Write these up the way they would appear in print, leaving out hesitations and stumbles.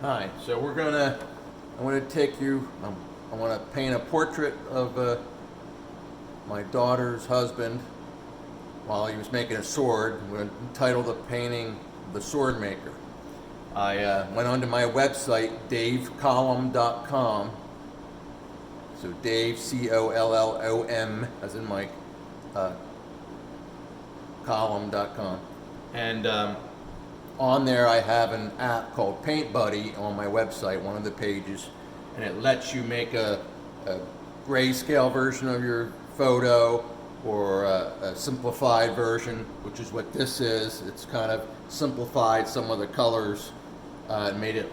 Hi, so I want to take you, I want to paint a portrait of my daughter's husband while he was making a sword. I'm going to title the painting The Sword Maker. I went onto my website, davecollum.com. So Dave, Collom, as in Mike, column.com. And on there I have an app called Paint Buddy on my website, one of the pages, and it lets you make a grayscale version of your photo or a simplified version, which is what this is. It's kind of simplified some of the colors and made it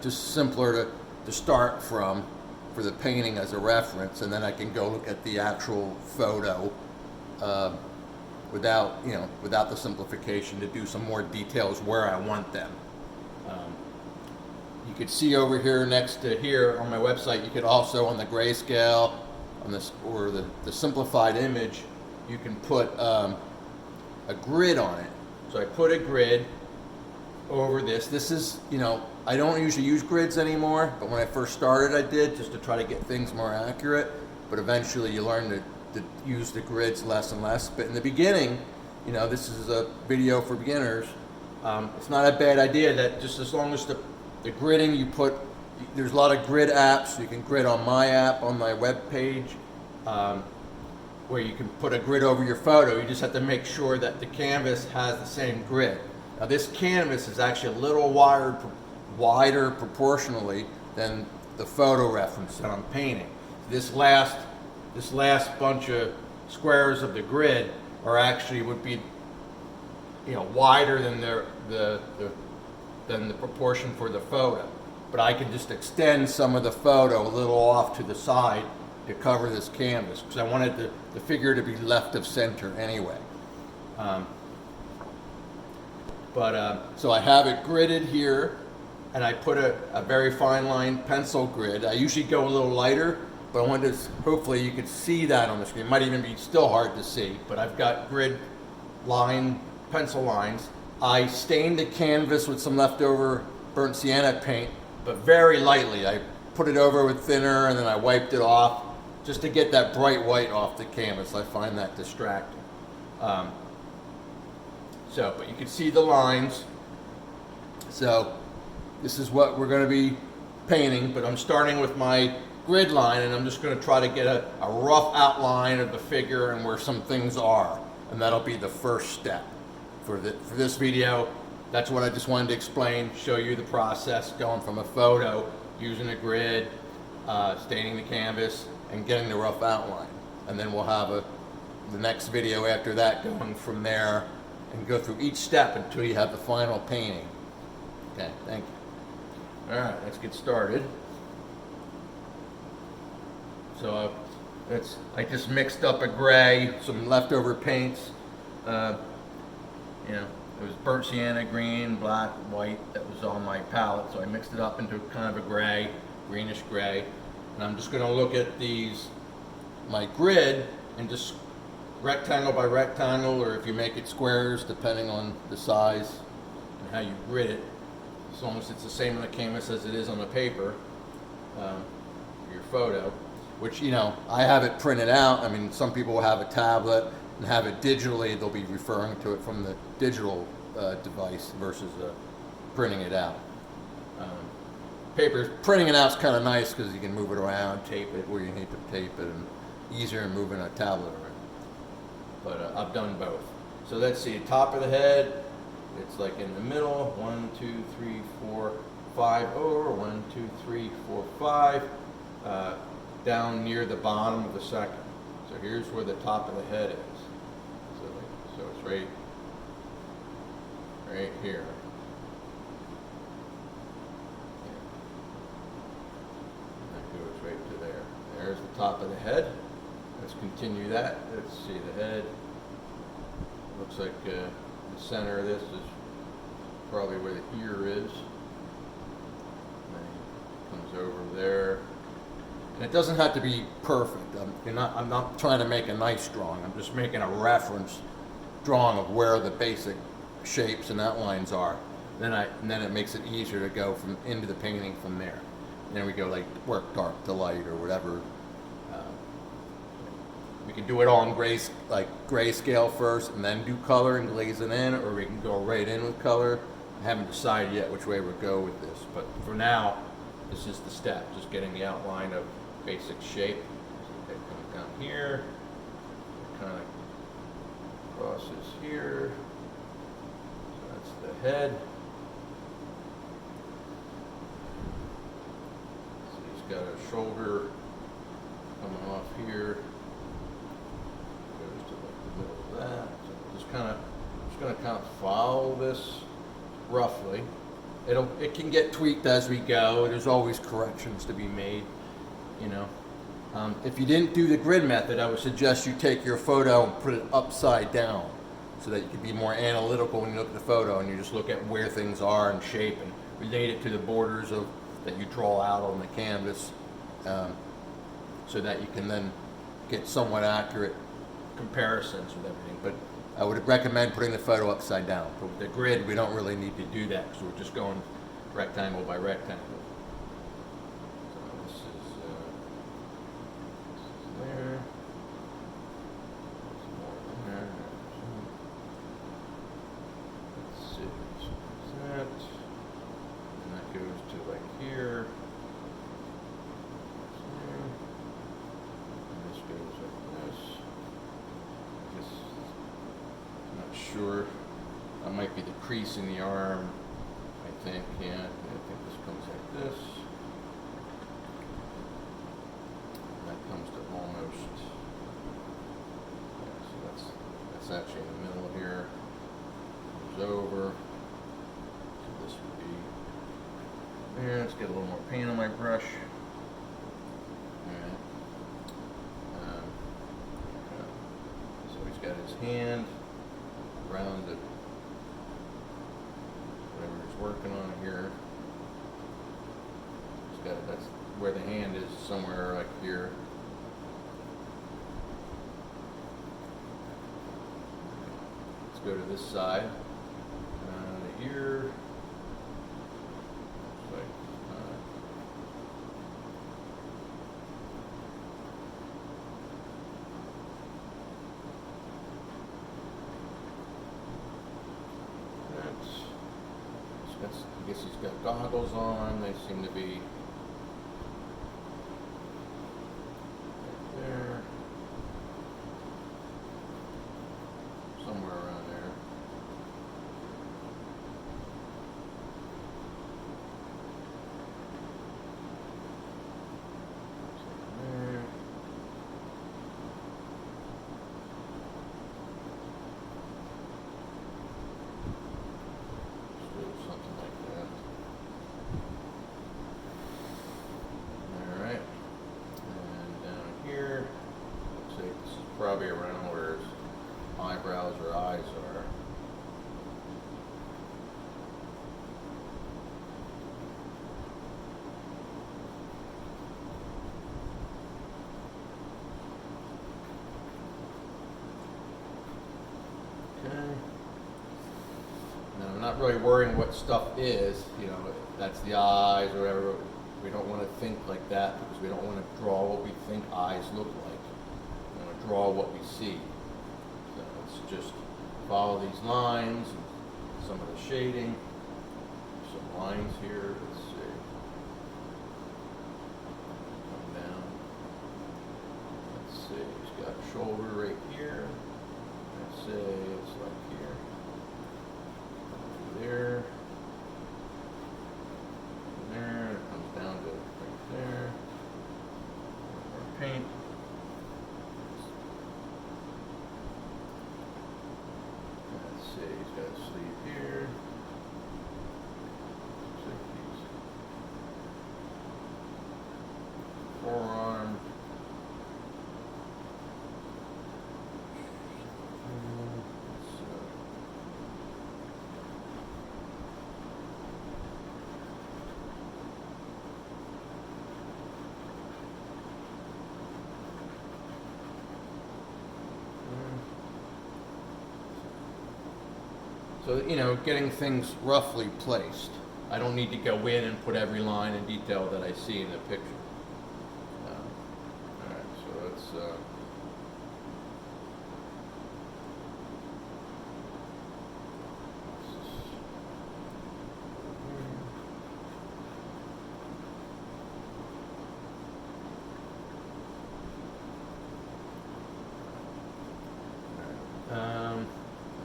just simpler to start from for the painting as a reference, and then I can go look at the actual photo without the simplification to do some more details where I want them. You could see over here next to here on my website, you could also on the grayscale on this or the simplified image, you can put a grid on it. So I put a grid over this. This is, I don't usually use grids anymore, but when I first started I did, just to try to get things more accurate. But eventually you learn to use the grids less and less. But in the beginning, this is a video for beginners. It's not a bad idea that just as long as the gridding you put, there's a lot of grid apps. You can grid on my app on my web page, where you can put a grid over your photo. You just have to make sure that the canvas has the same grid. Now this canvas is actually a little wider proportionally than the photo reference that I'm painting. This last bunch of squares of the grid would be wider than the proportion for the photo. But I can just extend some of the photo a little off to the side to cover this canvas because I wanted the figure to be left of center anyway. So I have it gridded here, and I put a very fine line pencil grid. I usually go a little lighter, but I wanted to, hopefully you could see that on the screen. It might even be still hard to see, but I've got grid line, pencil lines. I stained the canvas with some leftover burnt sienna paint, but very lightly. I put it over with thinner and then I wiped it off just to get that bright white off the canvas. I find that distracting. But you can see the lines. So this is what we're going to be painting, but I'm starting with my grid line, and I'm just going to try to get a rough outline of the figure and where some things are, and that'll be the first step for this video. That's what I just wanted to explain, show you the process going from a photo, using a grid, staining the canvas, and getting the rough outline. And then we'll have the next video after that going from there and go through each step until you have the final painting. Okay, thank you. All right, let's get started. So I just mixed up a gray, some leftover paints. It was burnt sienna, green, black, white, that was on my palette. So I mixed it up into kind of a gray, greenish gray. And I'm just going to look at my grid, and just rectangle by rectangle, or if you make it squares, depending on the size and how you grid it. As long as it's the same on the canvas as it is on the paper, your photo. Which, I have it printed out. I mean, some people will have a tablet and have it digitally. They'll be referring to it from the digital device versus printing it out. Printing it out is kind of nice because you can move it around, tape it where you need to tape it, and easier than moving a tablet around. But I've done both. So let's see, top of the head, it's like in the middle, 1, 2, 3, 4, 5 over, 1, 2, 3, 4, 5, down near the bottom of the second. So here's where the top of the head is. So it's right here. That goes right to there. There's the top of the head. Let's continue that. Let's see the head. Looks like the center of this is probably where the ear is. And then it comes over there. And it doesn't have to be perfect. I'm not trying to make a nice drawing. I'm just making a reference drawing of where the basic shapes and outlines are. And then it makes it easier to go from into the painting from there. And then we go like work dark to light or whatever. We can do it all in grayscale first and then do color and glaze it in, or we can go right in with color. I haven't decided yet which way we'll go with this, but for now, this is the step, just getting the outline of basic shape. So it comes down here, kind of crosses here. So that's the head. So he's got a shoulder coming off here. Goes to like the middle of that. So just gonna kind of follow this roughly. It can get tweaked as we go. There's always corrections to be made, you know. If you didn't do the grid method, I would suggest you take your photo and put it upside down so that you can be more analytical when you look at the photo and you just look at where things are and shape and relate it to the borders that you draw out on the canvas, so that you can then get somewhat accurate comparisons with everything. But I would recommend putting the photo upside down. But with the grid, we don't really need to do that because we're just going rectangle by rectangle. So this is there. There's more in there. Let's see. So that. And that goes to like here. And this goes like this. Sure, that might be the crease in the arm. I think, yeah. I think this comes like this. And that comes to almost. Yeah, so that's actually in the middle here. Comes over. So this would be there. Let's get a little more paint on my brush. All right. So he's got his hand around it, whatever he's working on here. That's where the hand is, somewhere like here. Let's go to this side. The ear. Looks like, I guess he's got goggles on. They seem to be right there, somewhere around there. There. Something like that. All right. And down here, looks like this is probably around where his eyebrows or eyes are. Okay. Now, I'm not really worrying what stuff is, you know, if that's the eyes or whatever. We don't want to think like that because we don't want to draw what we think eyes look like. We want to draw what we see. So let's just follow these lines, and some of the shading, some lines here. Let's see. Come down. Let's see. He's got a shoulder right here. Let's say it's like here. There. And there. It comes down to right there. Our paint. Let's see, he's got a sleeve here. Looks like he's forearm. So, you know, getting things roughly placed. I don't need to go in and put every line in detail that I see in the picture. Alright, so let's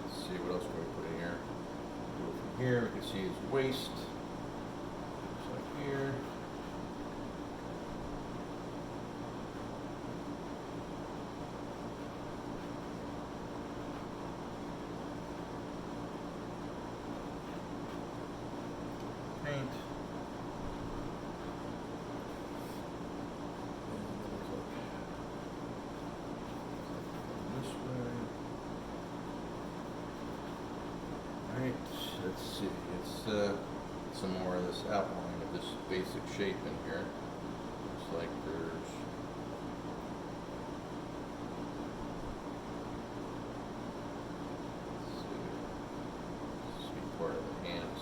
let's see, what else can we put in here? Go from here, we can see his waist. Looks like here. Paint. This way. Alright, let's see. It's some more of this outline of this basic shape in here. Looks like there's let's see part of the hands.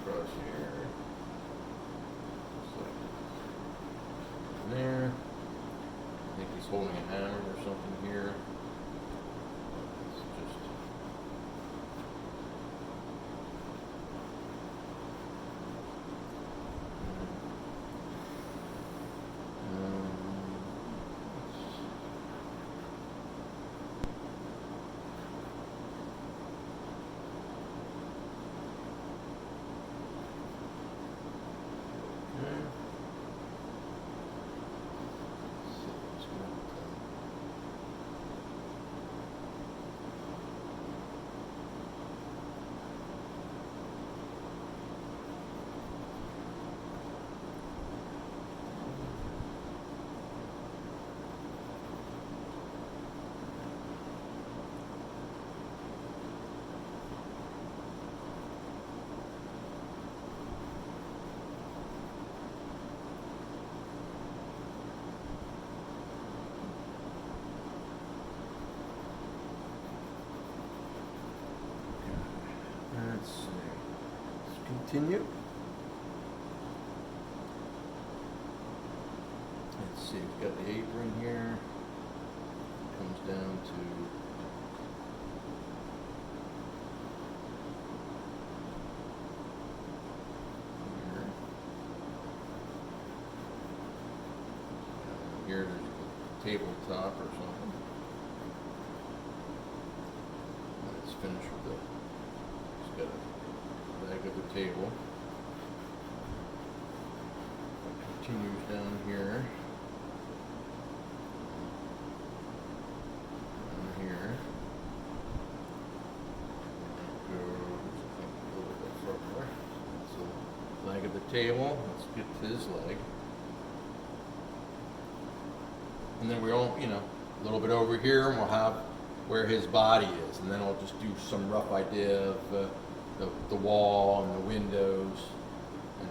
Across here. Looks like there. I think he's holding a hammer or something here. It's just continue. Let's see, we've got the apron here. Comes down to here. Here there's a tabletop or something. Let's finish with the, it's got a leg of the table. It continues down here. Down here. It goes, I think, a little bit further. That's the leg of the table. Let's get to his leg. And then we're all, a little bit over here, and we'll have where his body is, and then I'll just do some rough idea of the wall and the windows, and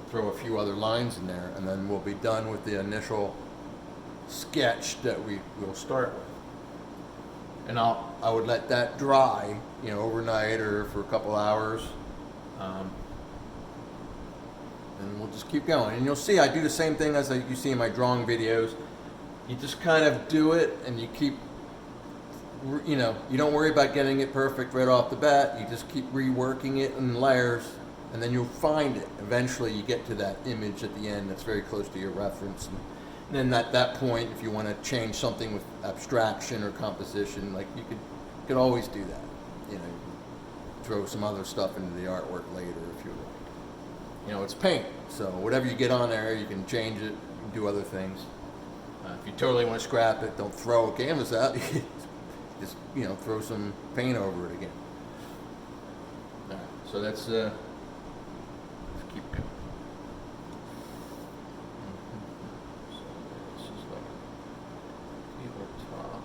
throw a few other lines in there, and then we'll be done with the initial sketch that we will start with. And I would let that dry, overnight or for a couple hours, and we'll just keep going. And you'll see I do the same thing as you see in my drawing videos. You just kind of do it, and you keep, you don't worry about getting it perfect right off the bat. You just keep reworking it in layers and then you'll find it. Eventually, you get to that image at the end that's very close to your reference, and then at that point, if you want to change something with abstraction or composition, like you could always do that. You know, throw some other stuff into the artwork later if you like. You know, it's paint, so whatever you get on there, you can change it, you can do other things. If you totally want to scrap it, don't throw a canvas out. Just, you know, throw some paint over it again. All right, so let's keep going. So this is like tabletop.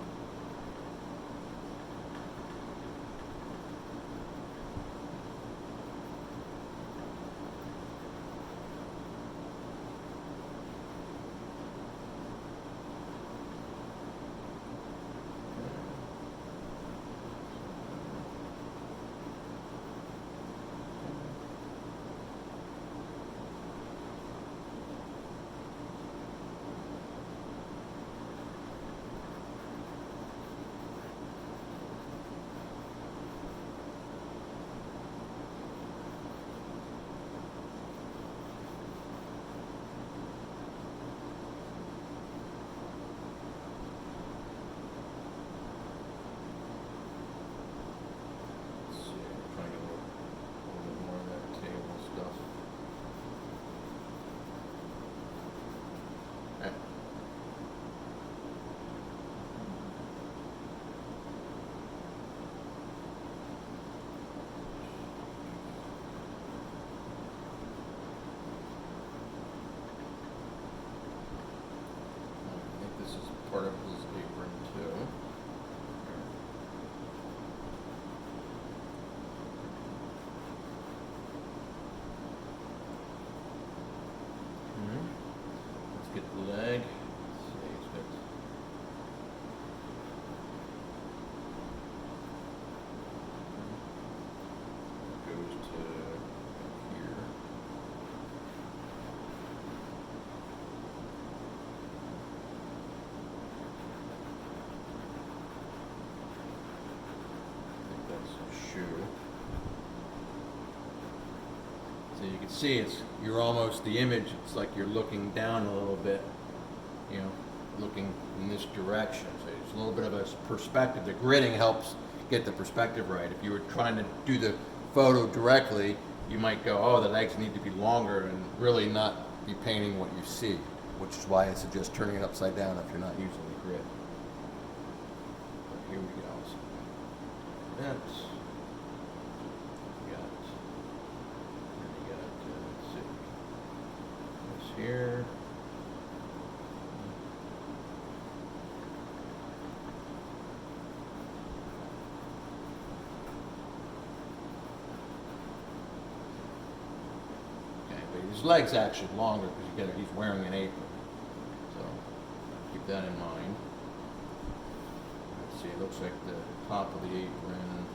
Part of his apron too. Let's get the leg. Let's see, goes to here. Shoe. So you can see you're almost the image. It's like you're looking down a little bit, you know, looking in this direction. So it's a little bit of a perspective. The gridding helps get the perspective right. If you were trying to do the photo directly, you might go, oh, the legs need to be longer, and really not be painting what you see, which is why I suggest turning it upside down if you're not using the grid. But here we go. So that's. Here. Okay, but his leg's actually longer because he's wearing an apron. So keep that in mind. Let's see, it looks like the top of the apron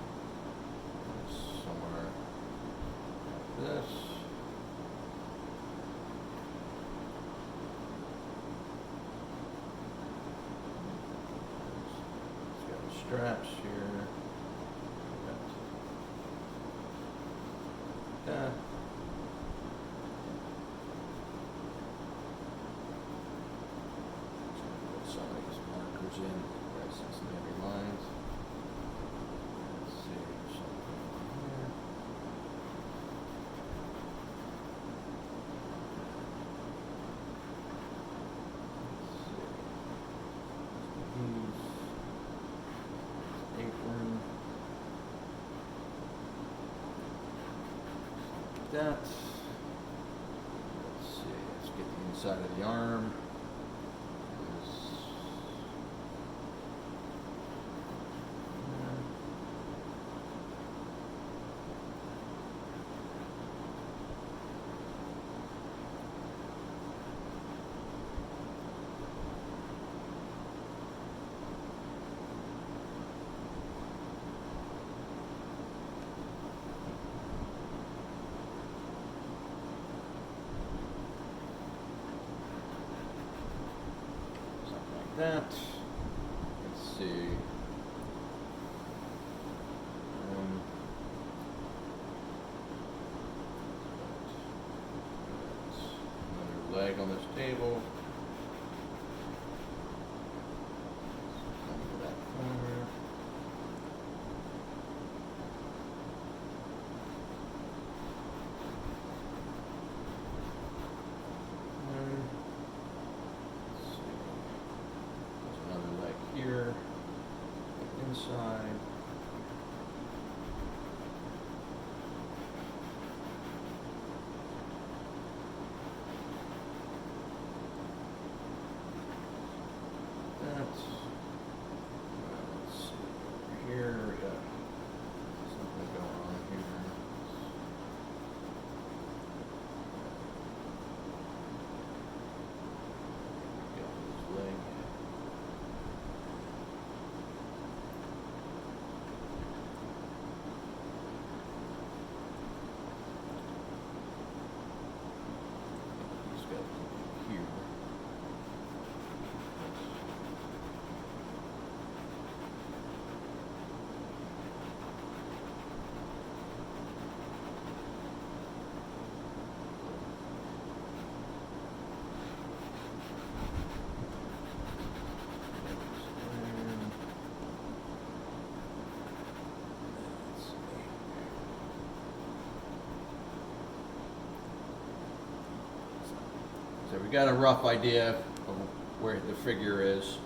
is somewhere like this. Straps here. That. Put some of these markers in. Right, some heavy lines. Let's see something here. That. Let's see, let's get the inside of the arm. That. Let's see. side. That's, let's see, over here we got something going on here. Got this leg. He's got something here. So we got a rough idea of where the figure is.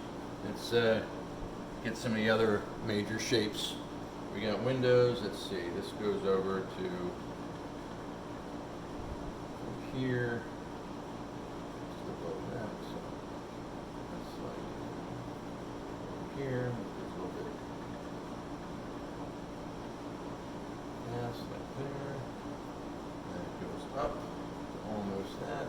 Let's get some of the other major shapes. We got windows. Let's see. This goes over to here. Just above that. So that's like here. There's a little bit. Yes, like there. And it goes up. Almost that.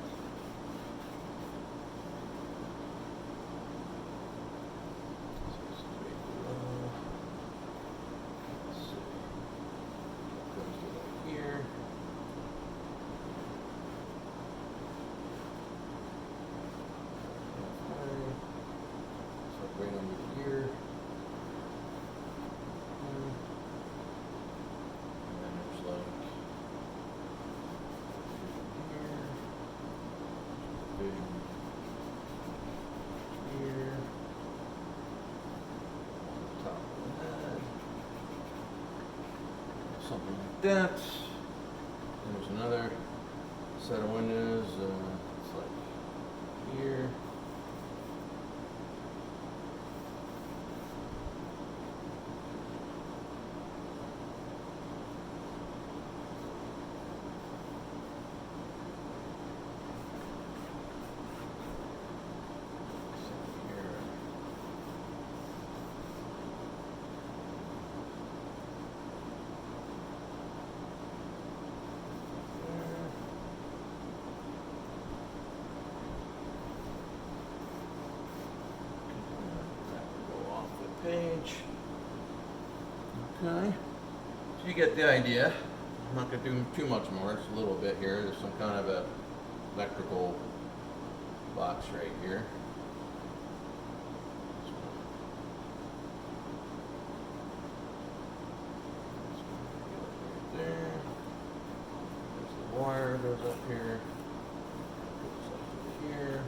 Right under here. And then there's like here. Big here. On top of that. Something like that. There's another set of windows. It's like here. Page. Okay. So you get the idea. I'm not going to do too much more. It's a little bit here. There's some kind of a electrical box right here. Right there. There's the wire goes up here. Goes up to here.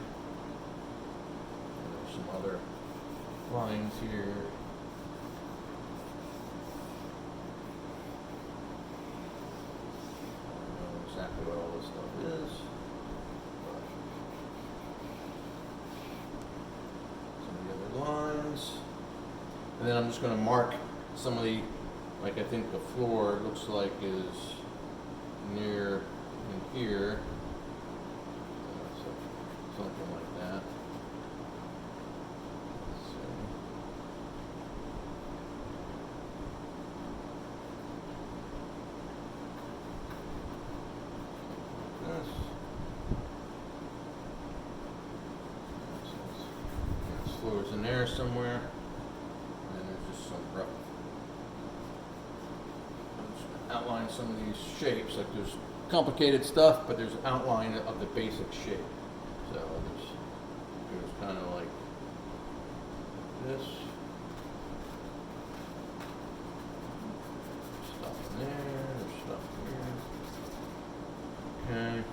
And there's some other lines here. I don't know exactly what all this stuff is. Some of the other lines. And then I'm just going to mark some of the, like I think the floor looks like is near in here. So something like that. Floors in there somewhere, and there's just some rough. I'm just gonna outline some of these shapes. Like there's complicated stuff, but there's an outline of the basic shape. So there's kind of like this stuff in there. There's stuff here. Okay.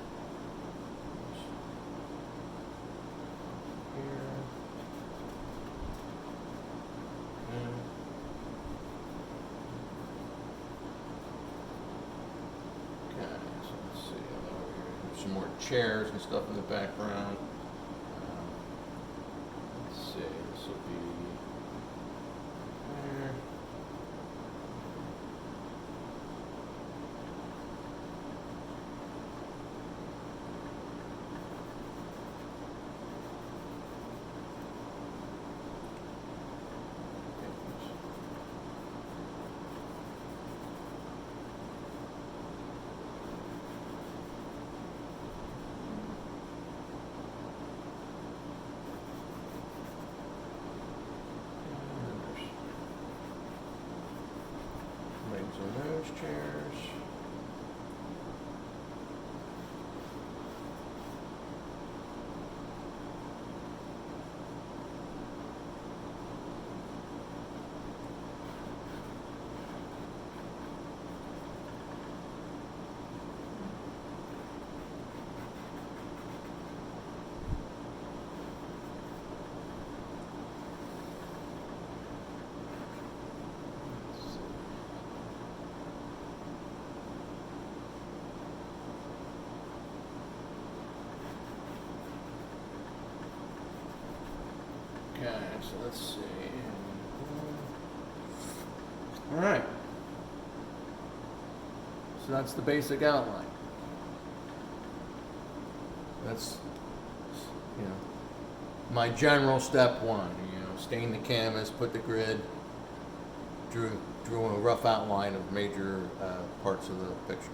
Some more chairs and stuff in the background. Let's see, this will be there. on those chairs. Okay, so let's see. All right. So that's the basic outline. That's, my general step one. Stain the canvas, put the grid, drew a rough outline of major parts of the picture.